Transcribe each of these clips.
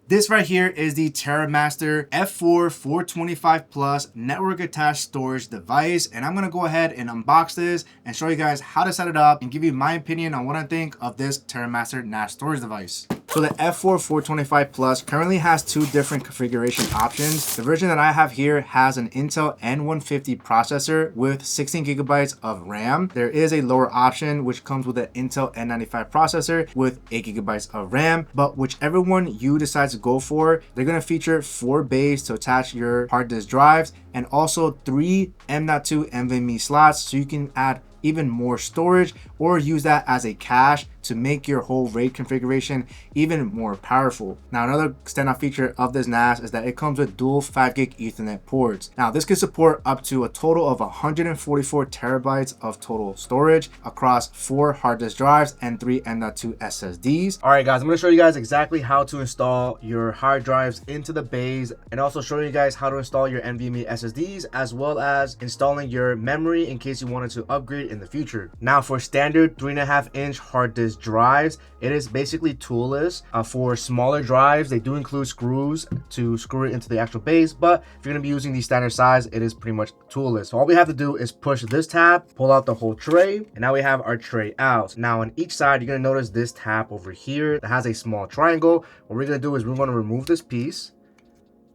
This right here is the TerraMaster F4-425 Plus network attached storage device, and I'm gonna go ahead and unbox this and show you guys how to set it up and give you my opinion on what I think of this TerraMaster NAS storage device. So the F4-425 Plus currently has two different configuration options. The version that I have here has an Intel N150 processor with 16 gigabytes of RAM. There is a lower option which comes with an Intel N95 processor with 8 gigabytes of RAM, but whichever one you decide to go for, they're going to feature 4 bays to attach your hard disk drives and also 3 M.2 NVMe slots, so you can add even more storage or use that as a cache to make your whole RAID configuration even more powerful. Now, another standout feature of this NAS is that it comes with dual 5 gig Ethernet ports. Now, this can support up to a total of 144 terabytes of total storage across 4 hard disk drives and 3 M.2 SSDs. All right, guys, I'm going to show you guys exactly how to install your hard drives into the bays and also show you guys how to install your NVMe SSDs as well as installing your memory in case you wanted to upgrade in the future. Now, for standard 3.5-inch hard disk drives, it is basically toolless. For smaller drives, they do include screws to screw it into the actual base, but if you're going to be using the standard size, it is pretty much toolless. So all we have to do is push this tab, pull out the whole tray, and now we have our tray out. Now on each side, you're going to notice this tab over here that has a small triangle. What we're going to do is we're going to remove this piece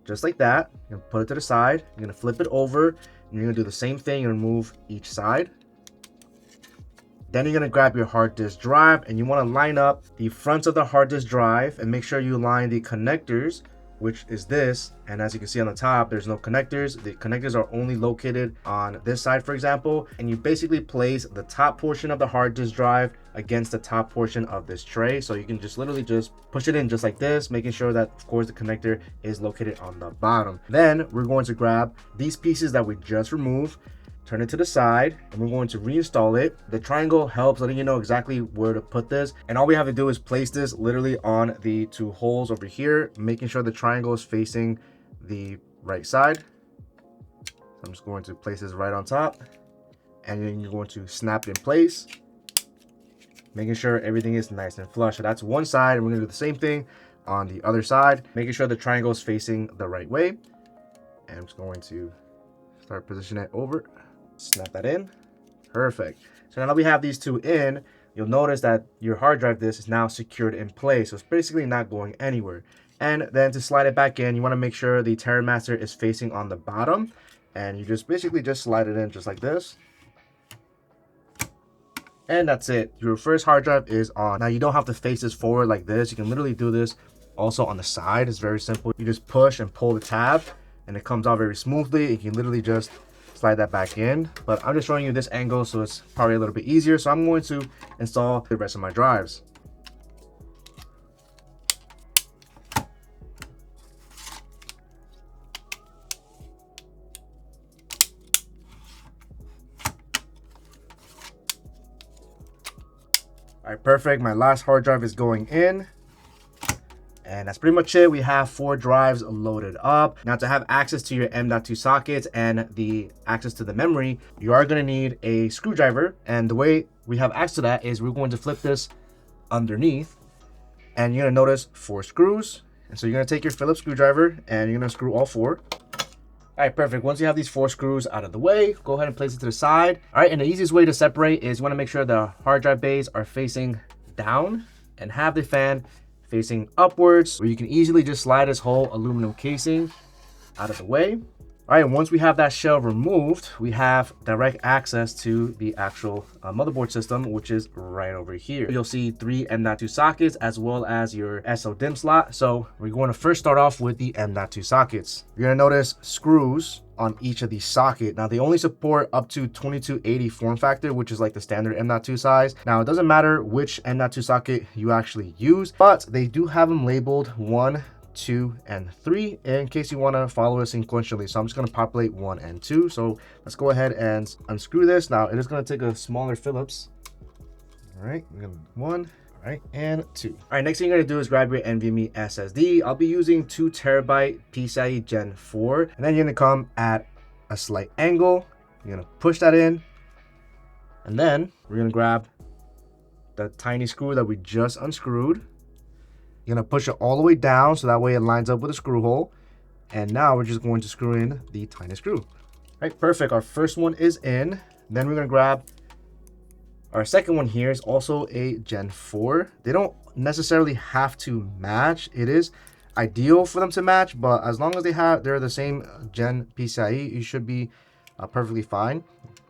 just like that. You're going to put it to the side, you're going to flip it over, and you're going to do the same thing and remove each side. Then you're going to grab your hard disk drive and you want to line up the fronts of the hard disk drive and make sure you line the connectors, which is this. And as you can see on the top, there's no connectors. The connectors are only located on this side, for example. And you basically place the top portion of the hard disk drive against the top portion of this tray. So you can just literally just push it in just like this, making sure that, of course, the connector is located on the bottom. Then we're going to grab these pieces that we just removed, turn it to the side, and we're going to reinstall it. The triangle helps letting you know exactly where to put this, and all we have to do is place this literally on the 2 holes over here, making sure the triangle is facing the right side. So I'm just going to place this right on top, and then you're going to snap it in place, making sure everything is nice and flush. So that's one side, and we're going to do the same thing on the other side, making sure the triangle is facing the right way. And I'm just going to start positioning it over. Snap that in. Perfect. So now that we have these two in, you'll notice that your hard drive disk is now secured in place. So it's basically not going anywhere. And then to slide it back in, you want to make sure the TerraMaster is facing on the bottom. And you just basically just slide it in just like this. And that's it. Your first hard drive is on. Now you don't have to face this forward like this. You can literally do this also on the side. It's very simple. You just push and pull the tab and it comes out very smoothly. You can literally just slide that back in, but I'm just showing you this angle so it's probably a little bit easier. So I'm going to install the rest of my drives. All right, perfect. My last hard drive is going in. And that's pretty much it. We have 4 drives loaded up. Now, to have access to your M.2 sockets and the access to the memory, you are going to need a screwdriver. And the way we have access to that is we're going to flip this underneath. And you're going to notice 4 screws. And so you're going to take your Phillips screwdriver and you're going to screw all 4. All right, perfect. Once you have these 4 screws out of the way, go ahead and place it to the side. All right, and the easiest way to separate is you want to make sure the hard drive bays are facing down and have the fan facing upwards, where you can easily just slide this whole aluminum casing out of the way. All right, and once we have that shell removed, we have direct access to the actual motherboard system, which is right over here. You'll see 3 M.2 sockets as well as your SO DIMM slot. So we're going to first start off with the M.2 sockets. You're gonna notice screws on each of these sockets. Now, they only support up to 2280 form factor, which is like the standard M.2 size. Now, it doesn't matter which M.2 socket you actually use, but they do have them labeled 1, 2, and 3 in case you want to follow it sequentially. So I'm just going to populate 1 and 2. So let's go ahead and unscrew this. Now, it is going to take a smaller Phillips. All right, we're going to 1. All right, and 2. All right, next thing you're gonna do is grab your NVMe SSD. I'll be using 2 terabyte PCIe Gen 4, and then you're gonna come at a slight angle. You're gonna push that in, and then we're gonna grab the tiny screw that we just unscrewed, You're gonna push it all the way down so that way it lines up with the screw hole. And now we're just going to screw in the tiny screw. All right, perfect. Our first one is in. Then we're gonna grab our second one here is also a Gen 4. They don't necessarily have to match. It is ideal for them to match, but as long as they're the same Gen PCIe, you should be perfectly fine.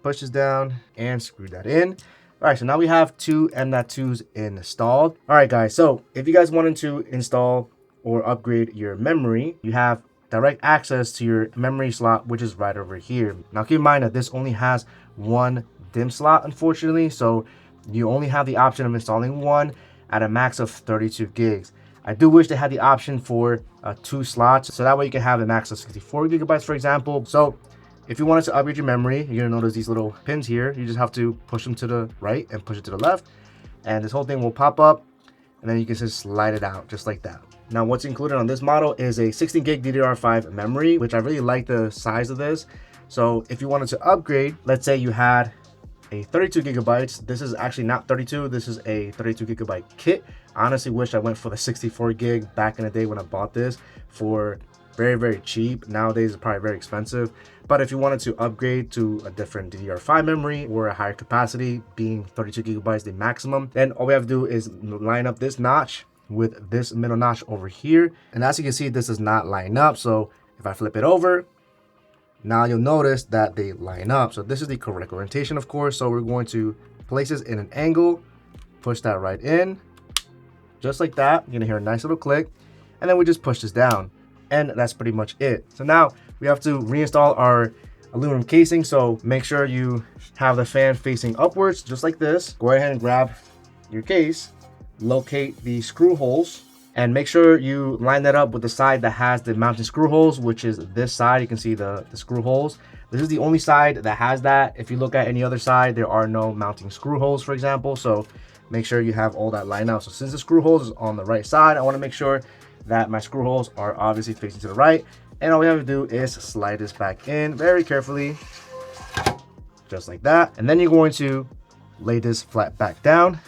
Push this down and screw that in. All right, so now we have two M.2s installed. All right, guys, so if you guys wanted to install or upgrade your memory, you have direct access to your memory slot, which is right over here. Now, keep in mind that this only has one DIMM slot, unfortunately, so you only have the option of installing one at a max of 32 gigs. I do wish they had the option for 2 slots, so that way you can have a max of 64 gigabytes, for example. So if you wanted to upgrade your memory, you're gonna notice these little pins here. You just have to push them to the right and push it to the left, and this whole thing will pop up, and then you can just slide it out just like that. Now, what's included on this model is a 16 gig DDR5 memory, which I really like the size of this. So if you wanted to upgrade, let's say you had a 32 gigabytes. This is actually not 32. This is a 32 gigabyte kit. I honestly wish I went for the 64 gig back in the day when I bought this for very, very cheap. Nowadays, it's probably very expensive. But if you wanted to upgrade to a different DDR5 memory or a higher capacity, being 32 gigabytes the maximum, then all we have to do is line up this notch with this middle notch over here. And as you can see, this does not line up. So if I flip it over, now you'll notice that they line up. So this is the correct orientation, of course. So we're going to place this in an angle, push that right in, just like that. You're gonna hear a nice little click, and then we just push this down. And that's pretty much it. So now we have to reinstall our aluminum casing. So make sure you have the fan facing upwards, just like this. Go ahead and grab your case, locate the screw holes, and make sure you line that up with the side that has the mounting screw holes, which is this side. You can see the screw holes. This is the only side that has that. If you look at any other side, there are no mounting screw holes, for example. So make sure you have all that lined out. So since the screw holes is on the right side, I want to make sure that my screw holes are obviously facing to the right. And all we have to do is slide this back in very carefully, just like that. And then you're going to lay this flat back down.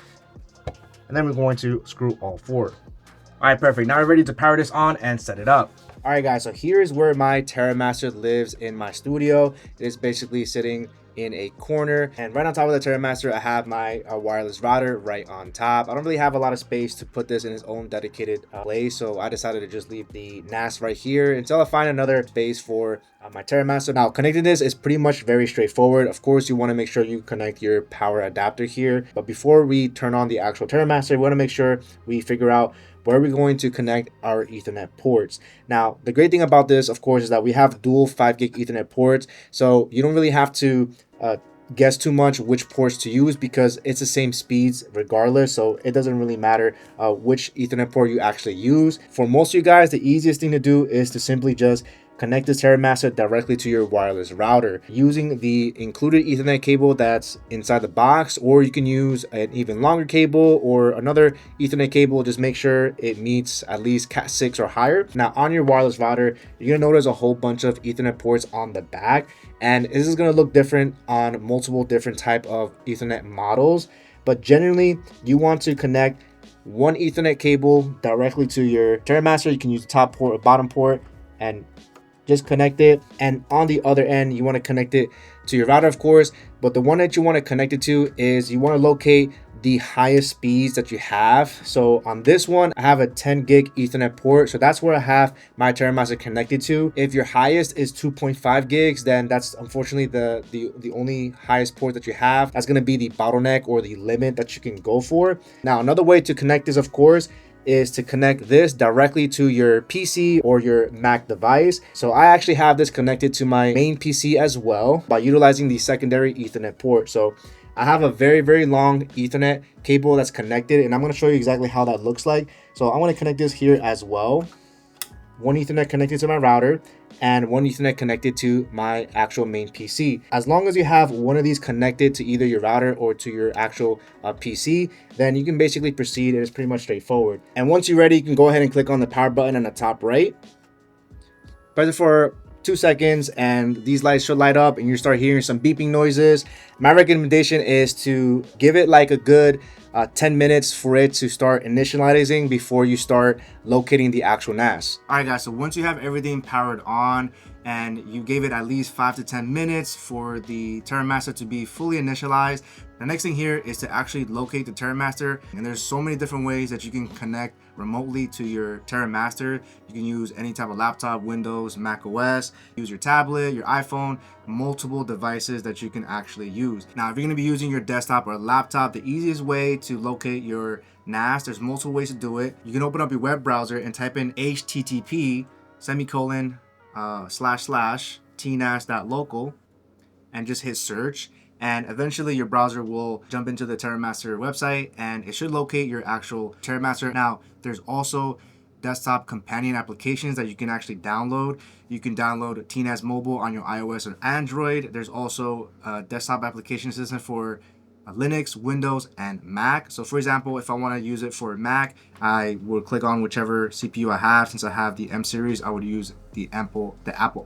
And then we're going to screw all 4. All right, perfect. Now we're ready to power this on and set it up. All right, guys, so here's where my TerraMaster lives in my studio. It is basically sitting in a corner, and right on top of the TerraMaster, I have my wireless router right on top. I don't really have a lot of space to put this in its own dedicated place, so I decided to just leave the NAS right here until I find another space for my TerraMaster. Now, connecting this is pretty much very straightforward. Of course, you want to make sure you connect your power adapter here, but before we turn on the actual TerraMaster, we want to make sure we figure out where we're going to connect our Ethernet ports. Now, the great thing about this, of course, is that we have dual 5 gig Ethernet ports, so you don't really have to guess too much which ports to use because it's the same speeds regardless, so it doesn't really matter which Ethernet port you actually use. For most of you guys, the easiest thing to do is to simply just connect this TerraMaster directly to your wireless router using the included Ethernet cable that's inside the box, or you can use an even longer cable or another Ethernet cable. Just make sure it meets at least Cat 6 or higher. Now, on your wireless router, you're gonna notice a whole bunch of Ethernet ports on the back, and this is gonna look different on multiple different type of Ethernet models, but generally you want to connect one Ethernet cable directly to your TerraMaster. You can use the top port or bottom port and just connect it, and on the other end you want to connect it to your router, of course, but the one that you want to connect it to is you want to locate the highest speeds that you have. So on this one, I have a 10 gig Ethernet port, so that's where I have my TerraMaster connected to. If your highest is 2.5 gigs, then that's unfortunately the only highest port that you have. That's going to be the bottleneck or the limit that you can go for. Now, another way to connect this, of course, is to connect this directly to your PC or your Mac device. So I actually have this connected to my main PC as well by utilizing the secondary Ethernet port. So I have a very, very long Ethernet cable that's connected, and I'm going to show you exactly how that looks like. So I want to connect this here as well. One Ethernet connected to my router and one Ethernet connected to my actual main PC. As long as you have one of these connected to either your router or to your actual PC, then you can basically proceed. It's pretty much straightforward. And once you're ready, you can go ahead and click on the power button on the top right. Press it for 2 seconds and these lights should light up and you start hearing some beeping noises. My recommendation is to give it like a good 10 minutes for it to start initializing before you start locating the actual NAS. All right guys, so once you have everything powered on and you gave it at least 5 to 10 minutes for the TerraMaster to be fully initialized, the next thing here is to actually locate the TerraMaster. And there's so many different ways that you can connect remotely to your TerraMaster. You can use any type of laptop, Windows, Mac OS, use your tablet, your iPhone, multiple devices that you can actually use. Now, if you're gonna be using your desktop or laptop, the easiest way to locate your NAS, there's multiple ways to do it. You can open up your web browser and type in http / tnas.local and just hit search. And eventually your browser will jump into the TerraMaster website and it should locate your actual TerraMaster. Now, there's also desktop companion applications that you can actually download. You can download TNAS Mobile on your iOS or Android. There's also a desktop application system for Linux, Windows, and Mac. So for example, if I want to use it for Mac, I will click on whichever CPU I have. Since I have the M series, I would use the Apple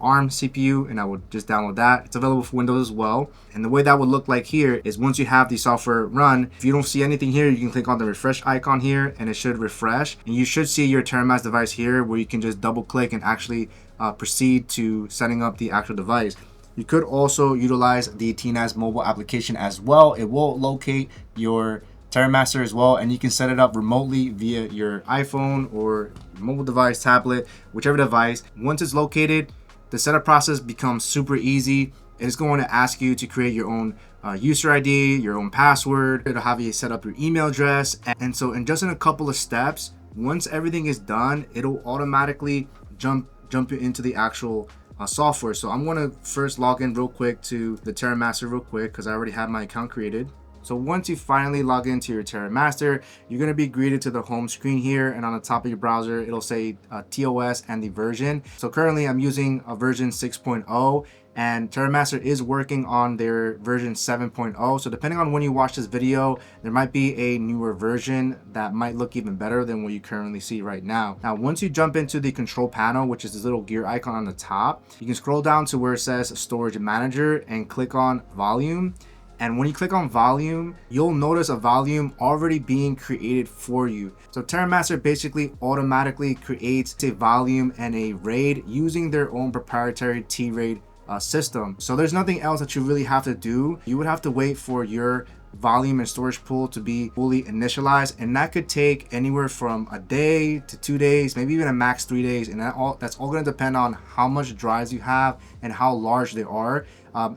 ARM CPU, and I would just download that. It's available for Windows as well. And the way that would look like here is once you have the software run, if you don't see anything here, you can click on the refresh icon here and it should refresh. And you should see your TerraMaster device here where you can just double click and actually proceed to setting up the actual device. You could also utilize the TNAS mobile application as well. It will locate your TerraMaster as well, and you can set it up remotely via your iPhone or mobile device, tablet, whichever device. Once it's located, the setup process becomes super easy. It's going to ask you to create your own user ID, your own password. It'll have you set up your email address. And so in just in a couple of steps, once everything is done, it'll automatically jump you into the actual software. So I'm going to first log in real quick to the TerraMaster real quick because I already have my account created. So once you finally log into your TerraMaster, you're going to be greeted to the home screen here, and on the top of your browser it'll say TOS and the version. So currently I'm using a version 6.0 and TerraMaster is working on their version 7.0. So depending on when you watch this video, there might be a newer version that might look even better than what you currently see right now. Now, once you jump into the control panel, which is this little gear icon on the top, you can scroll down to where it says Storage Manager and click on Volume. And when you click on volume, you'll notice a volume already being created for you. So TerraMaster basically automatically creates a volume and a RAID using their own proprietary T-RAID system. So there's nothing else that you really have to do. You would have to wait for your volume and storage pool to be fully initialized, and that could take anywhere from a day to 2 days, maybe even a max 3 days. And that's all going to depend on how much drives you have and how large they are.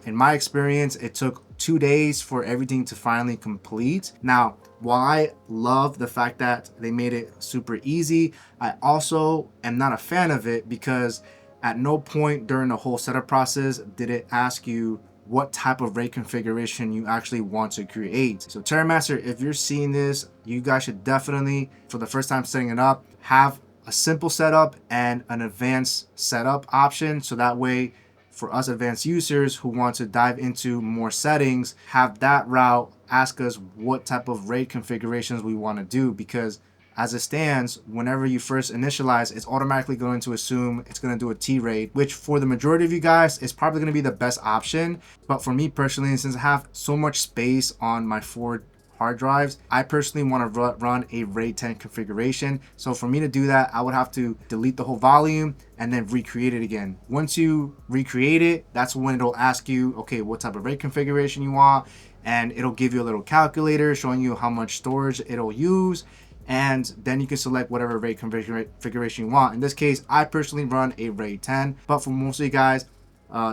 In my experience, it took 2 days for everything to finally complete. Now, while I love the fact that they made it super easy, I also am not a fan of it because at no point during the whole setup process did it ask you what type of RAID configuration you actually want to create. So TerraMaster, if you're seeing this, you guys should definitely, for the first time setting it up, have a simple setup and an advanced setup option. So that way, for us advanced users who want to dive into more settings, have that route ask us what type of RAID configurations we want to do, because as it stands, whenever you first initialize, it's automatically going to assume it's going to do a T-RAID, which for the majority of you guys is probably going to be the best option. But for me personally, since I have so much space on my 4 hard drives, I personally want to run a RAID 10 configuration. So for me to do that, I would have to delete the whole volume and then recreate it again. Once you recreate it, that's when it'll ask you, okay, what type of RAID configuration you want, and it'll give you a little calculator showing you how much storage it'll use. And then you can select whatever RAID configuration you want. In this case, I personally run a RAID 10, but for most of you guys,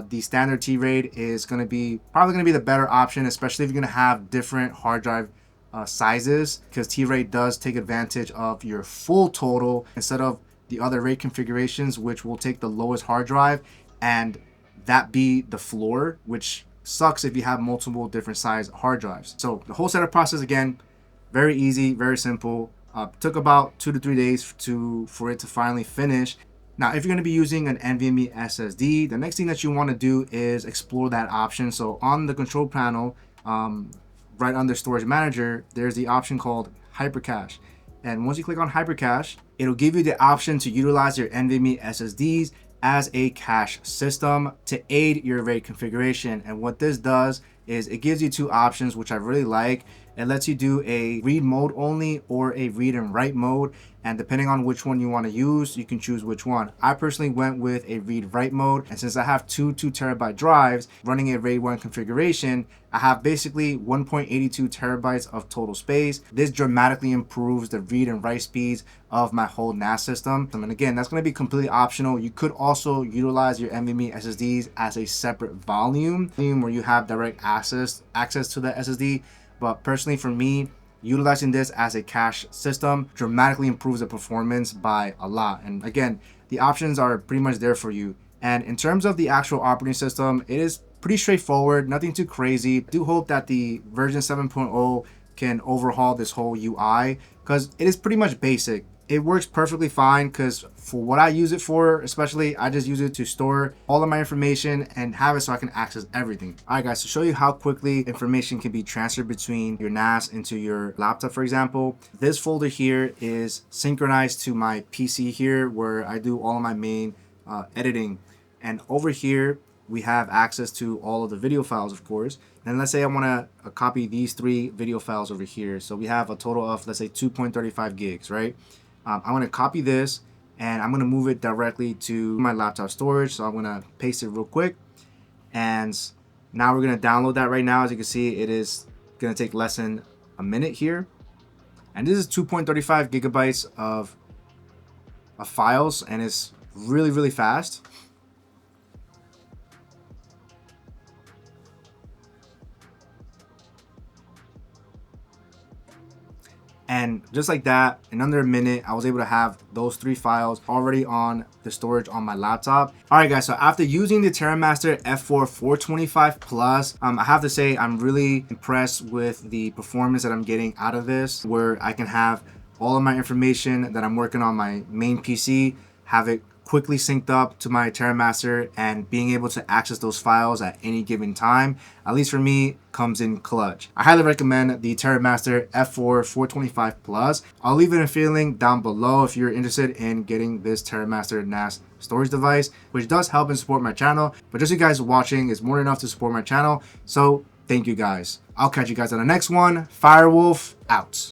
the standard T-RAID is probably going to be the better option, especially if you're going to have different hard drive sizes, because T-RAID does take advantage of your full total instead of the other RAID configurations, which will take the lowest hard drive and that be the floor, which sucks if you have multiple different size hard drives. So the whole setup process, again, very easy, very simple. Took about 2 to 3 days for it to finally finish. Now, if you're going to be using an NVMe SSD, the next thing that you want to do is explore that option. So on the control panel, right under Storage Manager, there's the option called Hypercache. And once you click on Hypercache, it'll give you the option to utilize your NVMe SSDs as a cache system to aid your RAID configuration. And what this does is it gives you 2 options, which I really like. It lets you do a read mode only or a read and write mode. And depending on which one you want to use, you can choose which one. I personally went with a read write mode. And since I have two 2TB drives running a RAID 1 configuration, I have basically 1.82 terabytes of total space. This dramatically improves the read and write speeds of my whole NAS system. And again, that's going to be completely optional. You could also utilize your NVMe SSDs as a separate volume where you have direct access to the SSD. But personally for me, utilizing this as a cache system dramatically improves the performance by a lot. And again, the options are pretty much there for you. And in terms of the actual operating system, it is pretty straightforward, nothing too crazy. I do hope that the version 7.0 can overhaul this whole UI because it is pretty much basic. It works perfectly fine because for what I use it for, especially, I just use it to store all of my information and have it so I can access everything. All right, guys, to show you how quickly information can be transferred between your NAS into your laptop, for example, this folder here is synchronized to my PC here where I do all of my main editing. And over here, we have access to all of the video files, of course. And let's say I want to copy these 3 video files over here. So we have a total of, let's say, 2.35 gigs, right? I'm going to copy this and I'm going to move it directly to my laptop storage. So I'm going to paste it real quick. And now we're going to download that right now. As you can see, it is going to take less than a minute here. And this is 2.35 gigabytes of files, and it's really, really fast. And just like that, in under a minute, I was able to have those 3 files already on the storage on my laptop. All right, guys, so after using the TerraMaster F4-425 Plus, I have to say I'm really impressed with the performance that I'm getting out of this, where I can have all of my information that I'm working on my main PC, have it quickly synced up to my TerraMaster, and being able to access those files at any given time, at least for me, comes in clutch. I highly recommend the TerraMaster F4-425 Plus. I'll leave it a feeling down below if you're interested in getting this TerraMaster NAS storage device, which does help and support my channel. But just you guys watching is more than enough to support my channel. So thank you guys. I'll catch you guys on the next one. Firewolf out.